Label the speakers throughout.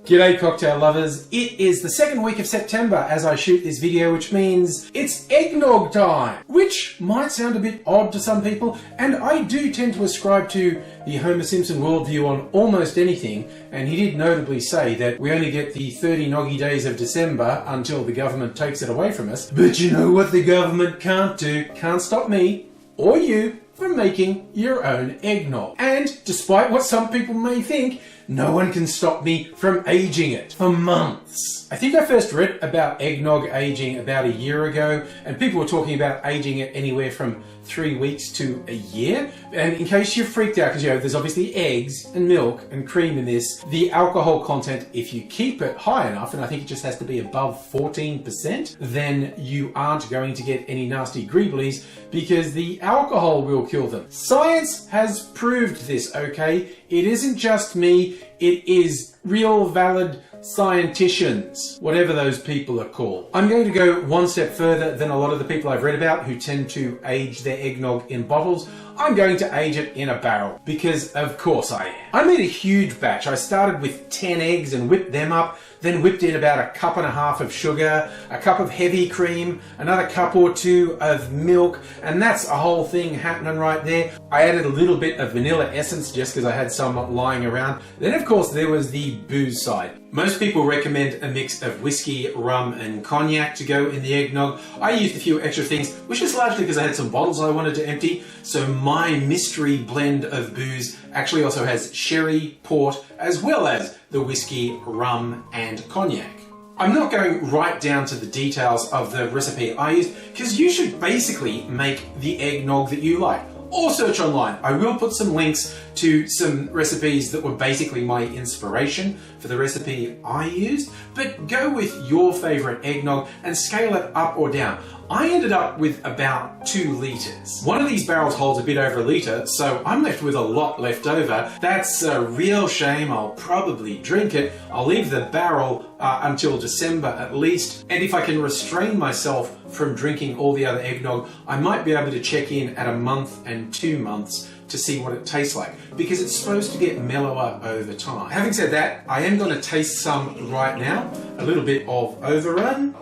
Speaker 1: G'day cocktail lovers, it is the second week of September as I shoot this video, which means it's eggnog time, which might sound a bit odd to some people, and I do tend to ascribe to the Homer Simpson worldview on almost anything, and he did notably say that we only get the 30 noggy days of December until the government takes it away from us. But you know what the government can't do? Can't stop me, or you, from making your own eggnog. And despite what some people may think, no one can stop me from aging it for months. I think I first read about eggnog aging about a year ago, and people were talking about aging it anywhere from 3 weeks to a year. And in case you're freaked out, because there's obviously eggs and milk and cream in this, the alcohol content, if you keep it high enough, and I think it just has to be above 14%, then you aren't going to get any nasty greeblies because the alcohol will kill them. Science has proved this, okay? It isn't just me, it is real valid scienticians, whatever those people are called. I'm going to go one step further than a lot of the people I've read about who tend to age their eggnog in bottles. I'm going to age it in a barrel, because of course I am. I made a huge batch. I started with 10 eggs and whipped them up, then whipped in about a cup and a half of sugar, a cup of heavy cream, another cup or two of milk, and that's a whole thing happening right there. I added a little bit of vanilla essence just because I had some lying around. Then of course there was the booze side. Most people recommend a mix of whiskey, rum and cognac to go in the eggnog. I used a few extra things, which is largely because I had some bottles I wanted to empty. So my mystery blend of booze actually also has sherry, port, as well as the whiskey, rum and cognac. I'm not going right down to the details of the recipe I used, because you should basically make the eggnog that you like. Or search online. I will put some links to some recipes that were basically my inspiration for the recipe I used, but go with your favorite eggnog and scale it up or down. I ended up with about 2 litres. One of these barrels holds a bit over a litre, so I'm left with a lot left over. That's a real shame. I'll probably drink it. I'll leave the barrel until December at least, and if I can restrain myself from drinking all the other eggnog, I might be able to check in at a month and 2 months to see what it tastes like, because it's supposed to get mellower over time. Having said that, I am going to taste some right now. A little bit of Overrun.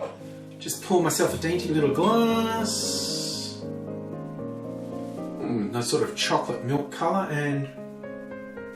Speaker 1: Just pour myself a dainty little glass. Nice sort of chocolate milk colour, and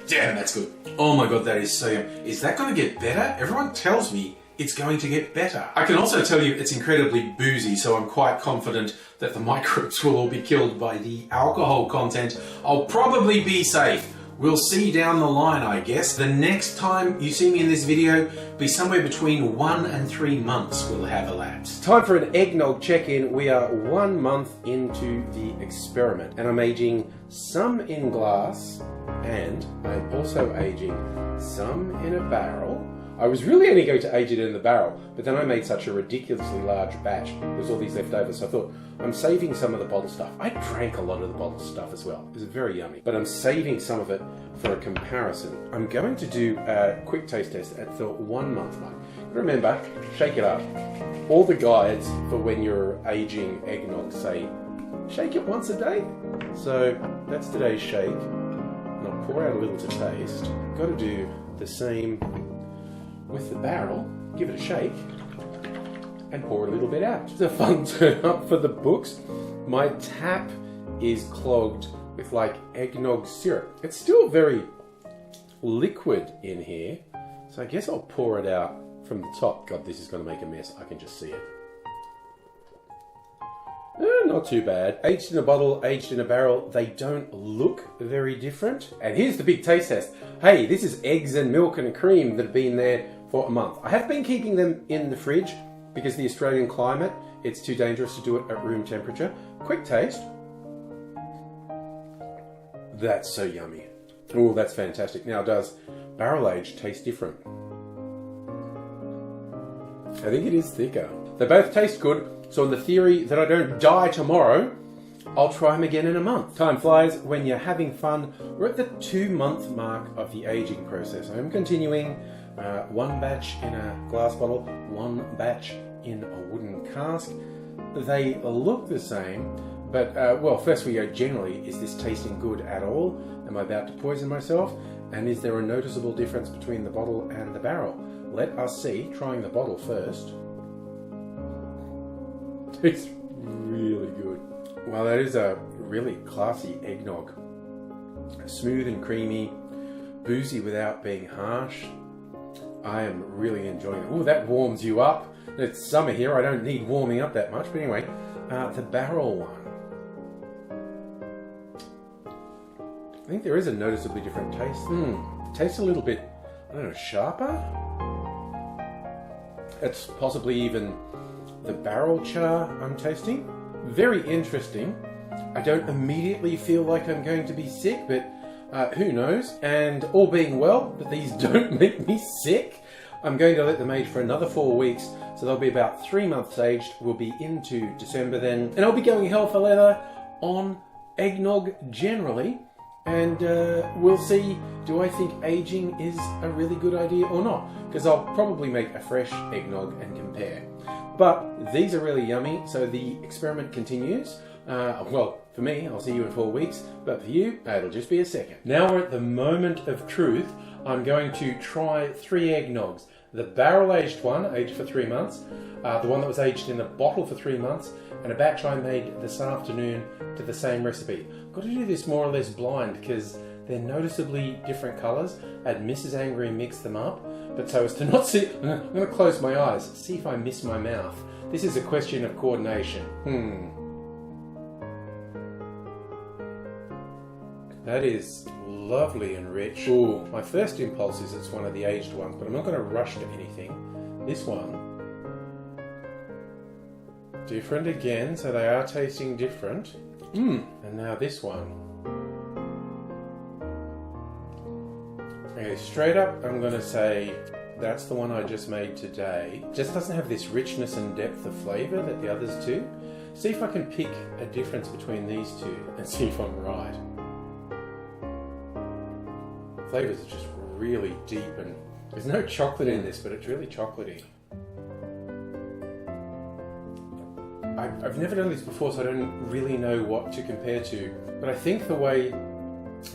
Speaker 1: damn, that's good. Oh my god, that is so yum. Is that going to get better? Everyone tells me it's going to get better. I can also tell you it's incredibly boozy, so I'm quite confident that the microbes will all be killed by the alcohol content. I'll probably be safe. We'll see down the line, I guess. The next time you see me in this video, be somewhere between 1 and 3 months will have elapsed. Time for an eggnog check-in. We are 1 month into the experiment, and I'm aging some in glass, and I'm also aging some in a barrel. I was really only going to age it in the barrel, but then I made such a ridiculously large batch. There was all these left over, so I thought, I'm saving some of the bottle stuff. I drank a lot of the bottle stuff as well. It was very yummy, but I'm saving some of it for a comparison. I'm going to do a quick taste test at the 1 month mark. Remember, shake it up. All the guides for when you're aging eggnog say, shake it once a day. So that's today's shake. And I'll pour out a little to taste. Got to do the same with the barrel. Give it a shake and pour a little bit out. It's a fun turn up for the books. My tap is clogged with like eggnog syrup. It's still very liquid in here, so I guess I'll pour it out from the top. God, this is going to make a mess. I can just see it. Not too bad. Aged in a bottle, aged in a barrel, they don't look very different. And here's the big taste test. Hey, this is eggs and milk and cream that have been there for a month. I have been keeping them in the fridge because the Australian climate, it's too dangerous to do it at room temperature. Quick taste. That's so yummy. Oh, that's fantastic. Now, does barrel age taste different? I think it is thicker. They both taste good. So on the theory that I don't die tomorrow, I'll try them again in a month. Time flies when you're having fun. We're at the 2 month mark of the aging process. I'm continuing 1 batch in a glass bottle, 1 batch in a wooden cask. They look the same, but well, first we go generally, is this tasting good at all? Am I about to poison myself? And is there a noticeable difference between the bottle and the barrel? let us see, trying the bottle first. Tastes really good. Well, that is a really classy eggnog. Smooth and creamy, boozy without being harsh. I am really enjoying it. Oh, that warms you up. It's summer here, I don't need warming up that much. But anyway, the barrel one. I think there is a noticeably different taste. Tastes a little bit, I don't know, sharper? It's possibly even the barrel char I'm tasting. Very interesting. I don't immediately feel like I'm going to be sick, but who knows? And all being well, but these don't make me sick, I'm going to let them age for another 4 weeks, so they'll be about 3 months aged. We'll be into December then, and I'll be going hell for leather on eggnog generally, and we'll see, do I think aging is a really good idea or not? Because I'll probably make a fresh eggnog and compare. But these are really yummy, so the experiment continues. Well, for me, I'll see you in 4 weeks, but for you, it'll just be a second. Now we're at the moment of truth. I'm going to try 3 eggnogs. The barrel-aged one, aged for 3 months, the one that was aged in a bottle for 3 months, and a batch I made this afternoon to the same recipe. I've got to do this more or less blind because they're noticeably different colours. I had Mrs. Angry mix them up, but so as to not see, I'm going to close my eyes, see if I miss my mouth. This is a question of coordination. That is lovely and rich. Ooh, my first impulse is it's one of the aged ones, but I'm not going to rush to anything. This one, different again, so they are tasting different. And now this one. Okay, straight up, I'm going to say that's the one I just made today. Just doesn't have this richness and depth of flavour that the others do. See if I can pick a difference between these two and see if I'm right. Flavours are just really deep, and there's no chocolate in this, but it's really chocolatey. I've never done this before, so I don't really know what to compare to, but I think the way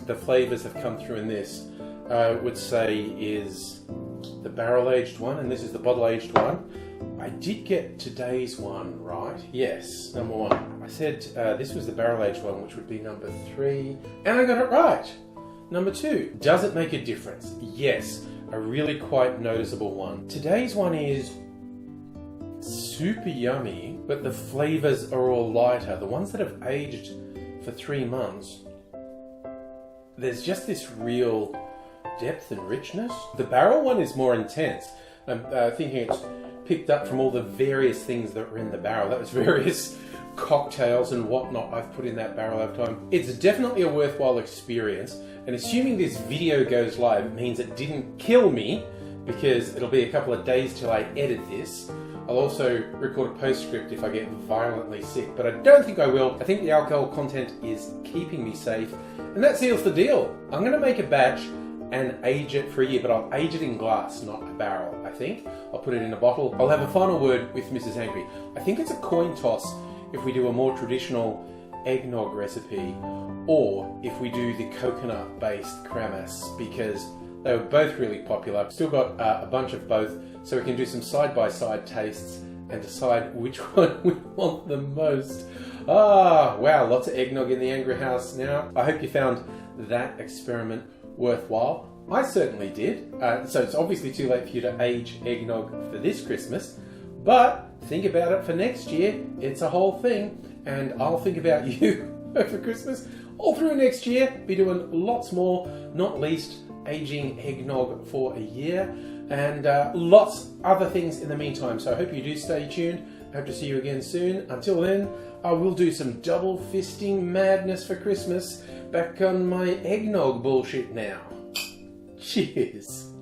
Speaker 1: the flavours have come through in this, I would say is the barrel-aged one, and this is the bottle-aged one. I did get today's one right. Yes, number 1. I said this was the barrel-aged one, which would be number 3, and I got it right. Number 2, does it make a difference? Yes, a really quite noticeable one. Today's one is super yummy, but the flavours are all lighter. The ones that have aged for 3 months, there's just this real depth and richness. The barrel one is more intense. I'm thinking it's picked up from all the various things that were in the barrel. That was various cocktails and whatnot I've put in that barrel over time. It's definitely a worthwhile experience, and assuming this video goes live, it means it didn't kill me, because it'll be a couple of days till I edit this. I'll also record a postscript if I get violently sick, but I don't think I will. I think the alcohol content is keeping me safe, and that seals the deal. I'm going to make a batch and age it for a year, but I'll age it in glass, not a barrel, I think. I'll put it in a bottle. I'll have a final word with Mrs. Angry. I think it's a coin toss if we do a more traditional eggnog recipe, or if we do the coconut-based kramis, because they were both really popular. Still got a bunch of both, so we can do some side-by-side tastes and decide which one we want the most. Ah, wow, lots of eggnog in the Angry house now. I hope you found that experiment worthwhile. I certainly did. So it's obviously too late for you to age eggnog for this Christmas, but think about it for next year. It's a whole thing, and I'll think about you for Christmas all through next year. Be doing lots more, not least aging eggnog for a year, and lots other things in the meantime. So I hope you do stay tuned. I hope to see you again soon. Until then, I will do some double fisting madness for Christmas. Back on my eggnog bullshit now. Cheers.